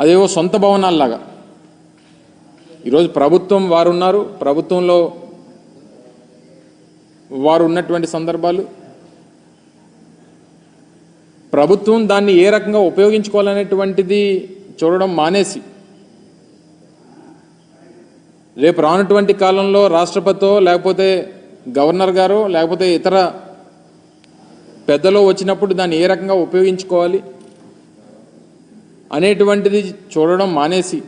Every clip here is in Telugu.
అదేవో సొంత భవనాల్లాగా ఈరోజు ప్రభుత్వం వారు ఉన్నారు, ప్రభుత్వంలో వారు ఉన్నటువంటి సందర్భాలు, ప్రభుత్వం దాన్ని ఏ రకంగా ఉపయోగించుకోవాలనేటువంటిది చూడడం మానేసి రేపు రానటువంటి కాలంలో రాష్ట్రపతితో లేకపోతే గవర్నర్ గారో లేకపోతే ఇతర పెద్దలో వచ్చినప్పుడు దాన్ని ఏ రకంగా ఉపయోగించుకోవాలి అనేటువంటిది చూడడం మానేసి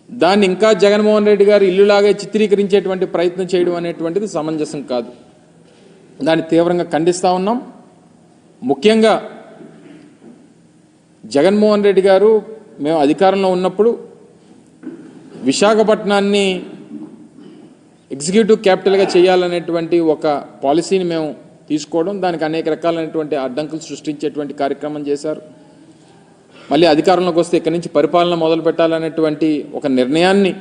దాన్ని ఇంకా జగన్మోహన్ రెడ్డి గారు ఇల్లులాగే చిత్రీకరించేటువంటి ప్రయత్నం చేయడం అనేటువంటిది సమంజసం కాదు. దాన్ని తీవ్రంగా ఖండిస్తూ ఉన్నాం. ముఖ్యంగా జగన్మోహన్ రెడ్డి గారు మేము అధికారంలో ఉన్నప్పుడు విశాఖపట్నాన్ని ఎగ్జిక్యూటివ్ క్యాపిటల్గా చేయాలనేటువంటి ఒక పాలసీని మేము తీసుకోవడం, దానికి అనేక రకాలైనటువంటి అడ్డంకులు సృష్టించేటువంటి కార్యక్రమం చేశారు. మళ్ళీ అధికారంలోకి వస్తే ఇక్కడి నుంచి పరిపాలన మొదలు పెట్టాలనేటువంటి ఒక నిర్ణయాన్ని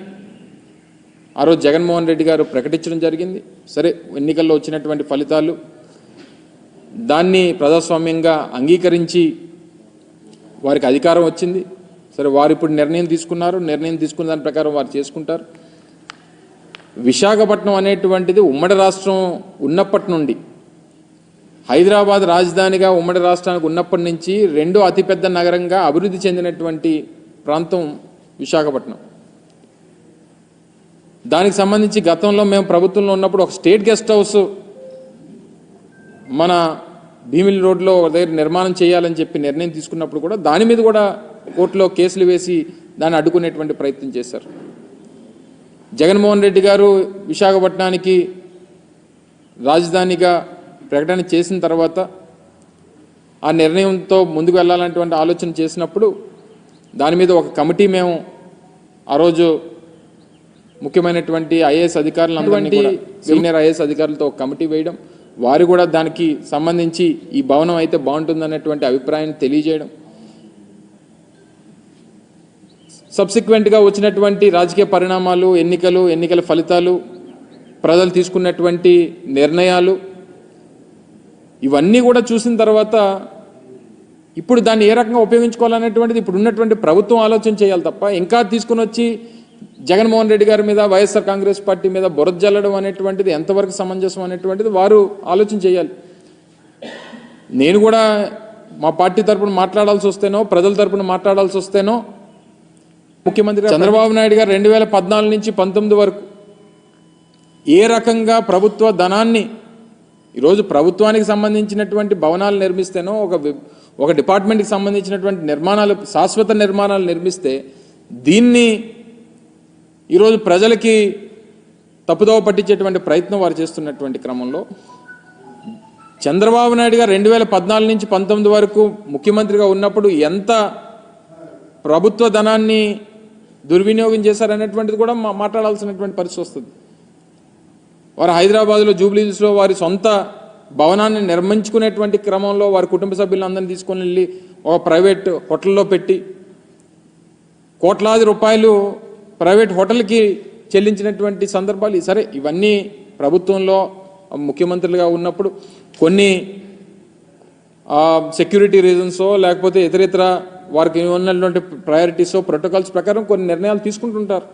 ఆ రోజు జగన్మోహన్ రెడ్డి గారు ప్రకటించడం జరిగింది. సరే, ఎన్నికల్లో వచ్చినటువంటి ఫలితాలు దాన్ని ప్రజాస్వామ్యంగా అంగీకరించి వారికి అధికారం వచ్చింది. సరే, వారు ఇప్పుడు నిర్ణయం తీసుకున్నారు, నిర్ణయం తీసుకున్న దాని ప్రకారం వారు చేసుకుంటారు. విశాఖపట్నం అనేటువంటిది ఉమ్మడి రాష్ట్రం ఉన్నప్పటి నుండి, హైదరాబాద్ రాజధానిగా ఉమ్మడి రాష్ట్రానికి ఉన్నప్పటి నుంచి రెండో అతిపెద్ద నగరంగా అభివృద్ధి చెందినటువంటి ప్రాంతం విశాఖపట్నం. దానికి సంబంధించి గతంలో మేము ప్రభుత్వంలో ఉన్నప్పుడు ఒక స్టేట్ గెస్ట్ హౌస్ మన భీమిలి రోడ్లో దగ్గర నిర్మాణం చేయాలని చెప్పి నిర్ణయం తీసుకున్నప్పుడు కూడా దాని మీద కూడా కోర్టులో కేసులు వేసి దాన్ని అడ్డుకునేటువంటి ప్రయత్నం చేశారు. జగన్మోహన్ రెడ్డి గారు విశాఖపట్నానికి రాజధానిగా ప్రకటన చేసిన తర్వాత ఆ నిర్ణయంతో ముందుకు వెళ్ళాలనేటువంటి ఆలోచన చేసినప్పుడు దాని మీద ఒక కమిటీ మేము ఆ రోజు ముఖ్యమైనటువంటి ఐఏఎస్ అధికారులందరినీ కూడా సీనియర్ ఐఏఎస్ అధికారులతో ఒక కమిటీ వేయడం, వారు కూడా దానికి సంబంధించి ఈ భవనం అయితే బాగుంటుందనేటువంటి అభిప్రాయాన్ని తెలియజేయడం, సబ్సిక్వెంట్గా వచ్చినటువంటి రాజకీయ పరిణామాలు, ఎన్నికల ఫలితాలు, ప్రజలు తీసుకున్నటువంటి నిర్ణయాలు ఇవన్నీ కూడా చూసిన తర్వాత ఇప్పుడు దాన్ని ఏ రకంగా ఉపయోగించుకోవాలనేటువంటిది ఇప్పుడు ఉన్నటువంటి ప్రభుత్వం ఆలోచన చేయాలి తప్ప ఇంకా తీసుకుని వచ్చి జగన్మోహన్ రెడ్డి గారి మీద, వైఎస్ఆర్ కాంగ్రెస్ పార్టీ మీద బురద జల్లడం అనేటువంటిది ఎంతవరకు సమంజసం అనేటువంటిది వారు ఆలోచన చేయాలి. నేను కూడా మా పార్టీ తరపున మాట్లాడాల్సి వస్తేనో, ప్రజల తరపున మాట్లాడాల్సి వస్తేనో, ముఖ్యమంత్రి చంద్రబాబు నాయుడు గారు 2014 నుంచి 19 వరకు ఏ రకంగా ప్రభుత్వ ధనాన్ని ఈరోజు ప్రభుత్వానికి సంబంధించినటువంటి భవనాలు నిర్మిస్తేనో, ఒక డిపార్ట్మెంట్కి సంబంధించినటువంటి నిర్మాణాలు, శాశ్వత నిర్మాణాలు నిర్మిస్తే దీన్ని ఈరోజు ప్రజలకి తప్పుదోవ పట్టించేటువంటి ప్రయత్నం వారు చేస్తున్నటువంటి క్రమంలో చంద్రబాబు నాయుడు గారు 2014 నుంచి 19 వరకు ముఖ్యమంత్రిగా ఉన్నప్పుడు ఎంత ప్రభుత్వ ధనాన్ని దుర్వినియోగం చేశారనేటువంటిది కూడా మాట్లాడాల్సినటువంటి పరిస్థితి వస్తుంది. వారు హైదరాబాద్లో జూబ్లీహిల్స్లో వారి సొంత భవనాన్ని నిర్మించుకునేటువంటి క్రమంలో వారి కుటుంబ సభ్యులందరినీ తీసుకొని వెళ్ళి ఒక ప్రైవేట్ హోటల్లో పెట్టి కోట్లాది రూపాయలు ప్రైవేట్ హోటల్కి చెల్లించినటువంటి సందర్భాలు. సరే, ఇవన్నీ ప్రభుత్వంలో ముఖ్యమంత్రులుగా ఉన్నప్పుడు కొన్ని సెక్యూరిటీ రీజన్సో లేకపోతే ఇతర వారికి ఉన్నటువంటి ప్రయారిటీసో, ప్రోటోకాల్స్ ప్రకారం కొన్ని నిర్ణయాలు తీసుకుంటుంటారు.